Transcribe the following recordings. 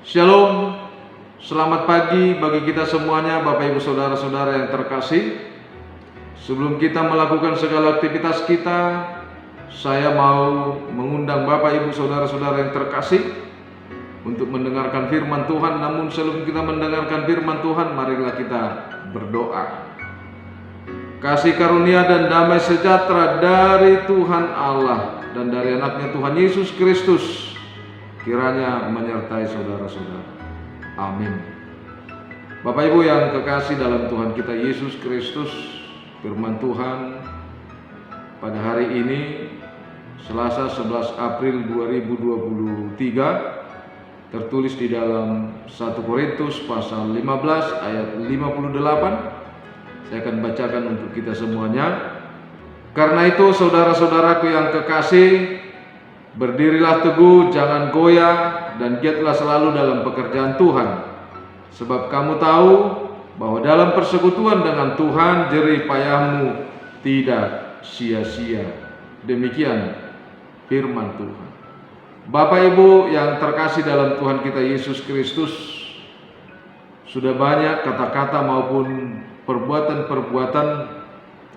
Shalom, selamat pagi bagi kita semuanya, Bapak Ibu Saudara-saudara yang terkasih. Sebelum kita melakukan segala aktivitas kita, saya mau mengundang Bapak Ibu Saudara-saudara yang terkasih untuk mendengarkan firman Tuhan. Namun sebelum kita mendengarkan firman Tuhan, marilah kita berdoa. Kasih karunia dan damai sejahtera dari Tuhan Allah dan dari anaknya Tuhan Yesus Kristus kiranya menyertai saudara-saudara. Amin. Bapak Ibu yang kekasih dalam Tuhan kita Yesus Kristus, firman Tuhan pada hari ini Selasa 11 April 2023 tertulis di dalam 1 Korintus pasal 15 ayat 58. Saya akan bacakan untuk kita semuanya. Karena itu saudara-saudaraku yang kekasih, berdirilah teguh, jangan goyah, dan giatlah selalu dalam pekerjaan Tuhan. Sebab kamu tahu bahwa dalam persekutuan dengan Tuhan jerih payahmu tidak sia-sia. Demikian firman Tuhan. Bapak Ibu yang terkasih dalam Tuhan kita Yesus Kristus, sudah banyak kata-kata maupun perbuatan-perbuatan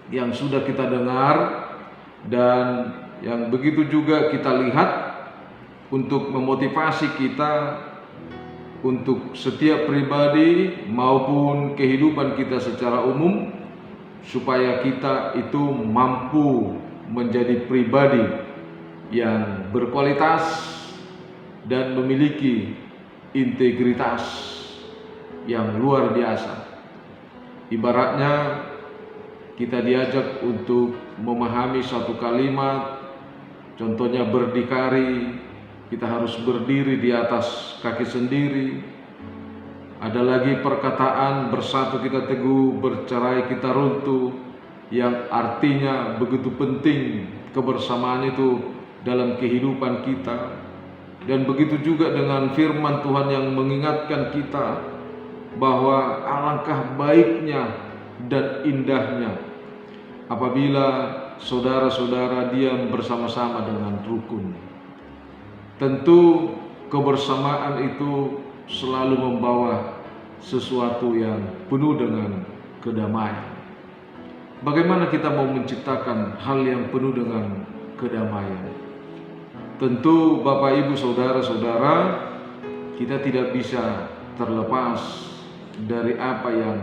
yang sudah kita dengar dan yang begitu juga kita lihat untuk memotivasi kita untuk setiap pribadi maupun kehidupan kita secara umum, supaya kita itu mampu menjadi pribadi yang berkualitas dan memiliki integritas yang luar biasa. Ibaratnya kita diajak untuk memahami satu kalimat, contohnya berdikari, kita harus berdiri di atas kaki sendiri. Ada lagi perkataan bersatu kita teguh, bercerai kita runtuh, yang artinya begitu penting kebersamaan itu dalam kehidupan kita. Dan begitu juga dengan firman Tuhan yang mengingatkan kita bahwa alangkah baiknya dan indahnya apabila saudara-saudara diam bersama-sama dengan rukun. Tentu kebersamaan itu selalu membawa sesuatu yang penuh dengan kedamaian. Bagaimana kita mau menciptakan hal yang penuh dengan kedamaian? Tentu Bapak Ibu Saudara-saudara, kita tidak bisa terlepas dari apa yang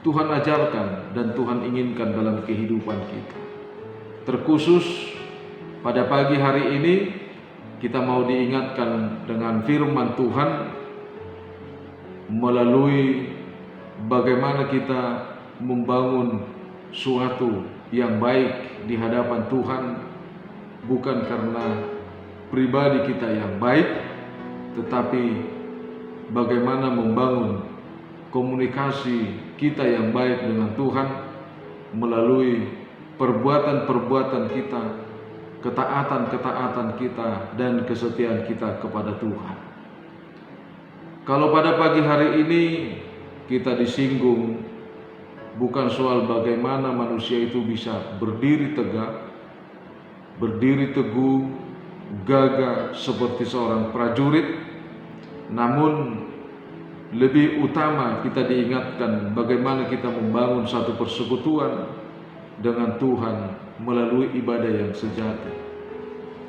Tuhan ajarkan dan Tuhan inginkan dalam kehidupan kita. Terkhusus pada pagi hari ini kita mau diingatkan dengan firman Tuhan melalui bagaimana kita membangun suatu yang baik di hadapan Tuhan, bukan karena pribadi kita yang baik, tetapi bagaimana membangun komunikasi kita yang baik dengan Tuhan melalui perbuatan-perbuatan kita, ketaatan-ketaatan kita, dan kesetiaan kita kepada Tuhan. Kalau pada pagi hari ini kita disinggung bukan soal bagaimana manusia itu bisa berdiri tegak, berdiri teguh, gagah seperti seorang prajurit, namun lebih utama kita diingatkan bagaimana kita membangun satu persekutuan dengan Tuhan melalui ibadah yang sejati.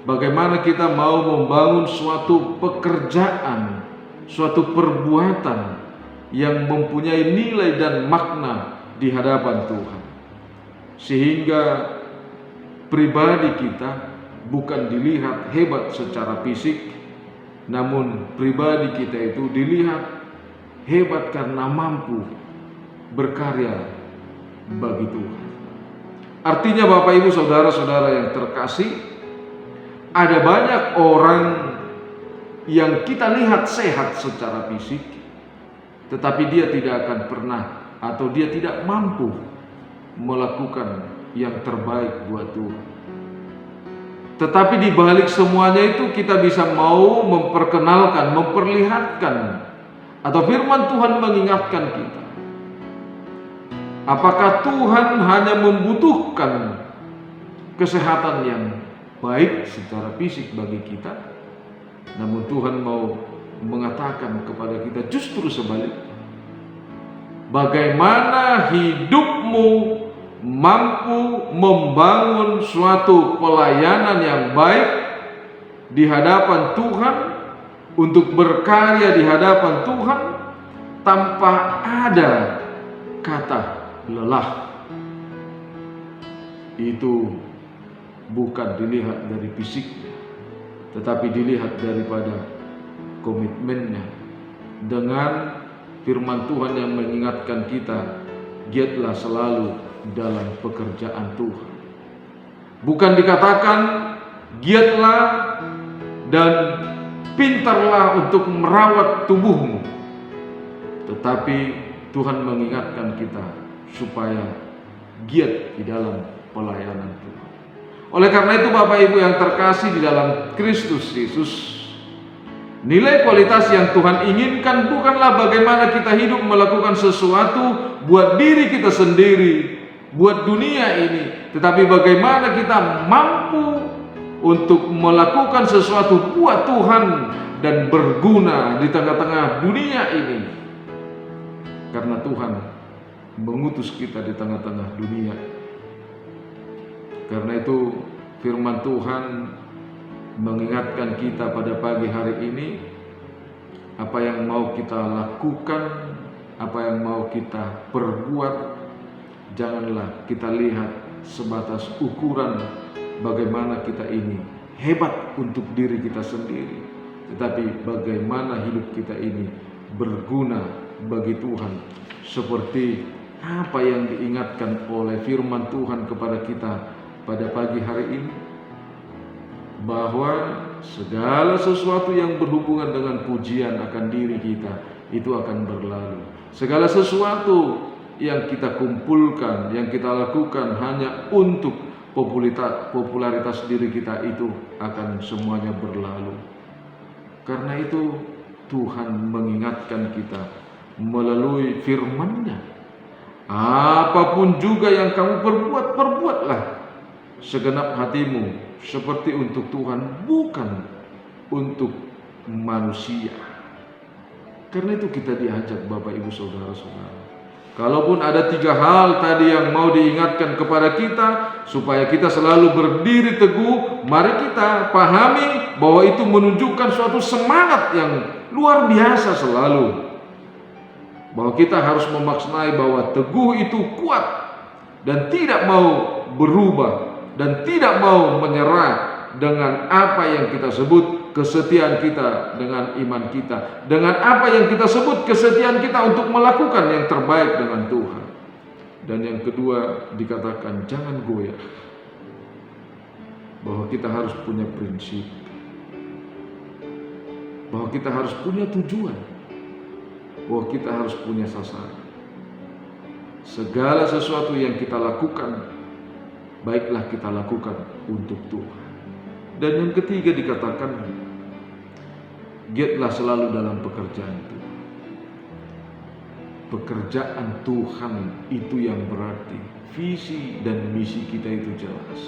Bagaimana kita mau membangun suatu pekerjaan, suatu perbuatan yang mempunyai nilai dan makna di hadapan Tuhan, sehingga pribadi kita bukan dilihat hebat secara fisik, namun pribadi kita itu dilihat hebat karena mampu berkarya bagi Tuhan. Artinya Bapak Ibu Saudara-saudara yang terkasih, ada banyak orang yang kita lihat sehat secara fisik, tetapi dia tidak akan pernah atau dia tidak mampu melakukan yang terbaik buat Tuhan. Tetapi di balik semuanya itu kita bisa mau memperkenalkan, memperlihatkan, atau firman Tuhan mengingatkan kita, apakah Tuhan hanya membutuhkan kesehatan yang baik secara fisik bagi kita, namun Tuhan mau mengatakan kepada kita justru sebaliknya. Bagaimana hidupmu mampu membangun suatu pelayanan yang baik di hadapan Tuhan, untuk berkarya di hadapan Tuhan tanpa ada kata lelah. Itu bukan dilihat dari fisiknya, tetapi dilihat daripada komitmennya. Dengan firman Tuhan yang mengingatkan kita, giatlah selalu dalam pekerjaan Tuhan. Bukan dikatakan giatlah dan pintarlah untuk merawat tubuhmu, tetapi Tuhan mengingatkan kita supaya giat di dalam pelayanan Tuhan. Oleh karena itu Bapak Ibu yang terkasih di dalam Kristus Yesus, nilai kualitas yang Tuhan inginkan bukanlah bagaimana kita hidup melakukan sesuatu buat diri kita sendiri, buat dunia ini, tetapi bagaimana kita mampu untuk melakukan sesuatu buat Tuhan dan berguna di tengah-tengah dunia ini. Karena Tuhan mengutus kita di tengah-tengah dunia. Karena itu firman Tuhan mengingatkan kita pada pagi hari ini, apa yang mau kita lakukan, apa yang mau kita perbuat, janganlah kita lihat sebatas ukuran bagaimana kita ini hebat untuk diri kita sendiri, tetapi bagaimana hidup kita ini berguna bagi Tuhan, seperti apa yang diingatkan oleh firman Tuhan kepada kita pada pagi hari ini, bahwa segala sesuatu yang berhubungan dengan pujian akan diri kita itu akan berlalu. Segala sesuatu yang kita kumpulkan, yang kita lakukan hanya untuk popularitas diri kita itu akan semuanya berlalu. Karena itu Tuhan mengingatkan kita melalui firman-Nya, apapun juga yang kamu perbuat, perbuatlah segenap hatimu seperti untuk Tuhan, bukan untuk manusia. Karena itu kita diajak Bapak Ibu Saudara-saudara, kalaupun ada 3 hal tadi yang mau diingatkan kepada kita supaya kita selalu berdiri teguh, mari kita pahami bahwa itu menunjukkan suatu semangat yang luar biasa selalu, bahwa kita harus memaknai bahwa teguh itu kuat dan tidak mau berubah dan tidak mau menyerah dengan apa yang kita sebut kesetiaan kita dengan iman kita, dengan apa yang kita sebut kesetiaan kita untuk melakukan yang terbaik dengan Tuhan. Dan yang kedua dikatakan jangan goyah, bahwa kita harus punya prinsip, bahwa kita harus punya tujuan, bahwa kita harus punya sasaran. Segala sesuatu yang kita lakukan, baiklah kita lakukan untuk Tuhan. Dan yang ketiga dikatakan, giatlah selalu dalam pekerjaan Tuhan. Pekerjaan Tuhan itu yang berarti visi dan misi kita itu jelas.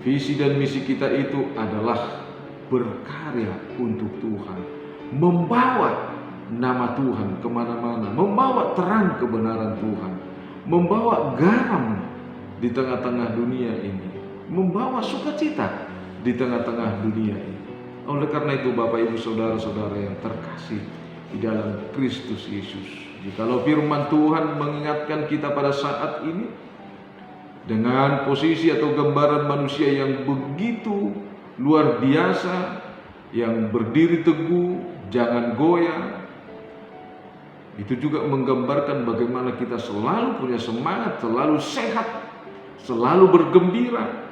Visi dan misi kita itu adalah berkarya untuk Tuhan, membawa nama Tuhan kemana-mana, membawa terang kebenaran Tuhan, membawa garam di tengah-tengah dunia ini, membawa sukacita di tengah-tengah dunia ini. Oleh karena itu Bapak Ibu Saudara-saudara yang terkasih di dalam Kristus Yesus, jikalau firman Tuhan mengingatkan kita pada saat ini dengan posisi atau gambaran manusia yang begitu luar biasa, yang berdiri teguh, jangan goyah, itu juga menggambarkan bagaimana kita selalu punya semangat, selalu sehat, selalu bergembira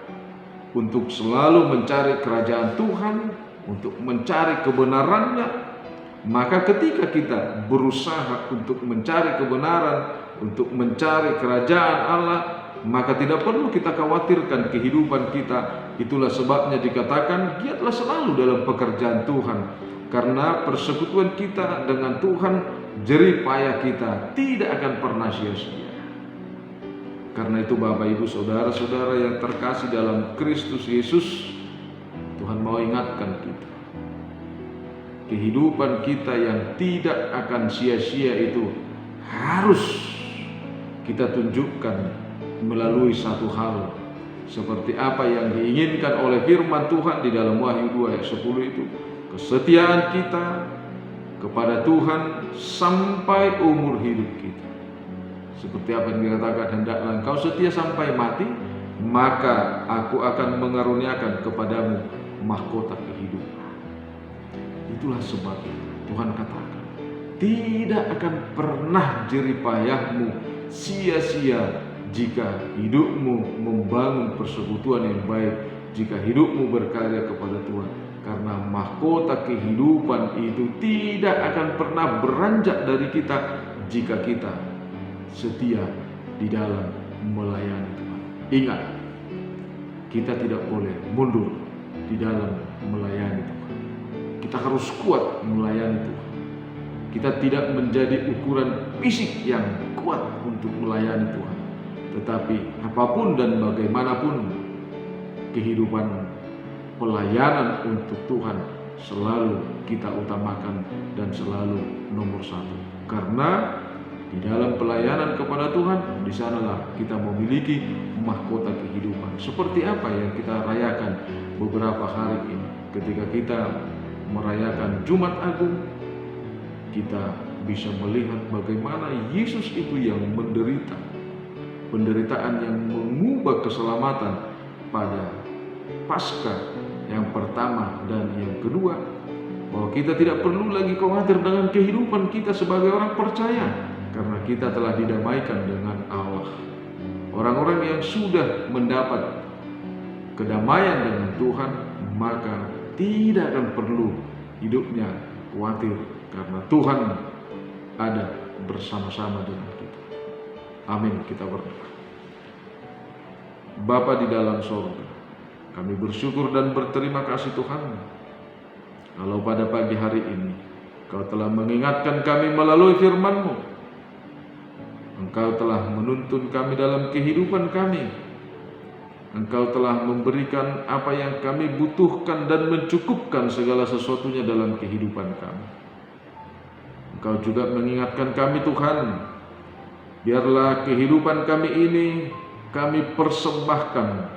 untuk selalu mencari kerajaan Tuhan, untuk mencari kebenarannya. Maka ketika kita berusaha untuk mencari kebenaran, untuk mencari kerajaan Allah, maka tidak perlu kita khawatirkan kehidupan kita. Itulah sebabnya dikatakan giatlah selalu dalam pekerjaan Tuhan, karena persekutuan kita dengan Tuhan, jerih payah kita tidak akan pernah sia-sia. Karena itu Bapak Ibu Saudara-saudara yang terkasih dalam Kristus Yesus, Tuhan mau ingatkan kita kehidupan kita yang tidak akan sia-sia itu harus kita tunjukkan melalui satu hal, seperti apa yang diinginkan oleh firman Tuhan di dalam Wahyu 2 ayat 10 itu. Kesetiaan kita kepada Tuhan sampai umur hidup kita. Seperti apa yang dikatakan, hendaklah engkau setia sampai mati, maka aku akan mengaruniakan kepadamu mahkota kehidupan. Itulah sebabnya Tuhan katakan, tidak akan pernah jerih payahmu sia-sia jika hidupmu membangun persekutuan yang baik, jika hidupmu berkarya kepada Tuhan. Karena mahkota kehidupan itu tidak akan pernah beranjak dari kita jika kita setia di dalam melayani Tuhan. Ingat, kita tidak boleh mundur di dalam melayani Tuhan. Kita harus kuat melayani Tuhan. Kita tidak menjadi ukuran fisik yang kuat untuk melayani Tuhan, tetapi apapun dan bagaimanapun kehidupan pelayanan untuk Tuhan selalu kita utamakan dan selalu nomor satu. Karena di dalam pelayanan kepada Tuhan, di sanalah kita memiliki mahkota kehidupan. Seperti apa yang kita rayakan beberapa hari ini, ketika kita merayakan Jumat Agung, kita bisa melihat bagaimana Yesus itu yang menderita, penderitaan yang mengubah keselamatan pada Paskah yang pertama dan yang kedua, bahwa kita tidak perlu lagi khawatir dengan kehidupan kita sebagai orang percaya, karena kita telah didamaikan dengan Allah. Orang-orang yang sudah mendapat kedamaian dengan Tuhan, maka tidak akan perlu hidupnya khawatir, karena Tuhan ada bersama-sama dengan kita. Amin. Kita berdoa. Bapa di dalam sorga, kami bersyukur dan berterima kasih Tuhan, kalau pada pagi hari ini Engkau telah mengingatkan kami melalui firman-Mu. Engkau telah menuntun kami dalam kehidupan kami. Engkau telah memberikan apa yang kami butuhkan dan mencukupkan segala sesuatunya dalam kehidupan kami. Engkau juga mengingatkan kami Tuhan, biarlah kehidupan kami ini kami persembahkan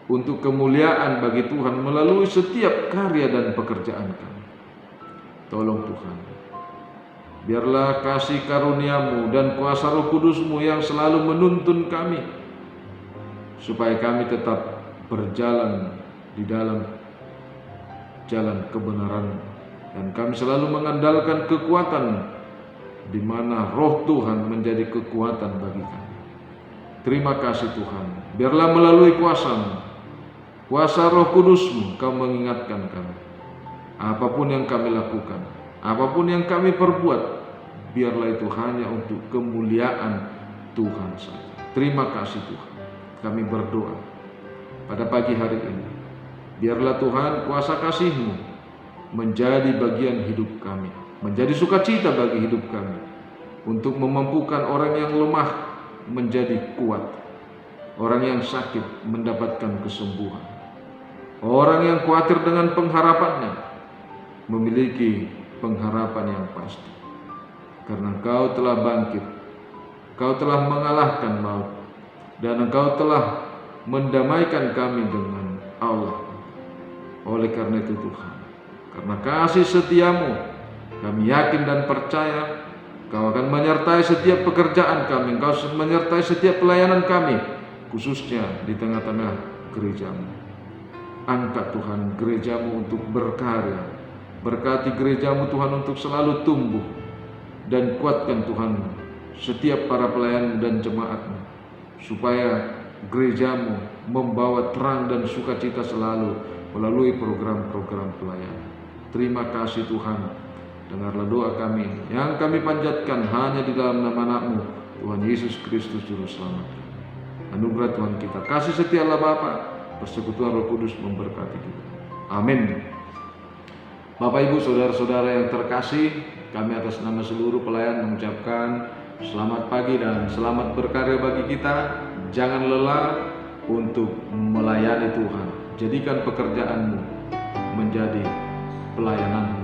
untuk kemuliaan bagi Tuhan melalui setiap karya dan pekerjaan kami. Tolong Tuhan, biarlah kasih karunia-Mu dan kuasa Roh Kudus-Mu yang selalu menuntun kami, supaya kami tetap berjalan di dalam jalan kebenaran, dan kami selalu mengandalkan kekuatan di mana Roh Tuhan menjadi kekuatan bagi kami. Terima kasih Tuhan, biarlah melalui kuasa-Mu, kuasa Roh Kudus-Mu, Kau mengingatkan kami. Apapun yang kami lakukan, apapun yang kami perbuat, biarlah itu hanya untuk kemuliaan Tuhan saja. Terima kasih Tuhan. Kami berdoa pada pagi hari ini, biarlah Tuhan kuasa kasih-Mu menjadi bagian hidup kami, menjadi sukacita bagi hidup kami, untuk memampukan orang yang lemah menjadi kuat, orang yang sakit mendapatkan kesembuhan, orang yang khawatir dengan pengharapannya memiliki pengharapan yang pasti. Karena Engkau telah bangkit, Engkau telah mengalahkan maut, dan Engkau telah mendamaikan kami dengan Allah. Oleh karena itu Tuhan, karena kasih setia-Mu, kami yakin dan percaya Engkau akan menyertai setiap pekerjaan kami, Engkau menyertai setiap pelayanan kami, khususnya di tengah-tengah gereja-Mu. Angkat Tuhan gereja-Mu untuk berkarya, berkati gereja-Mu Tuhan untuk selalu tumbuh, dan kuatkan Tuhan setiap para pelayan dan jemaat-Mu, supaya gereja-Mu membawa terang dan sukacita selalu melalui program-program pelayanan. Terima kasih Tuhan, dengarlah doa kami yang kami panjatkan hanya di dalam nama Anak-Mu, Tuhan Yesus Kristus Juru Selamat. Anugerah Tuhan kita, kasih setia Allah Bapa, persekutuan Roh Kudus memberkati kita. Amin. Bapak Ibu Saudara-saudara yang terkasih, kami atas nama seluruh pelayan mengucapkan selamat pagi dan selamat berkarya bagi kita. Jangan lelah untuk melayani Tuhan. Jadikan pekerjaanmu menjadi pelayanan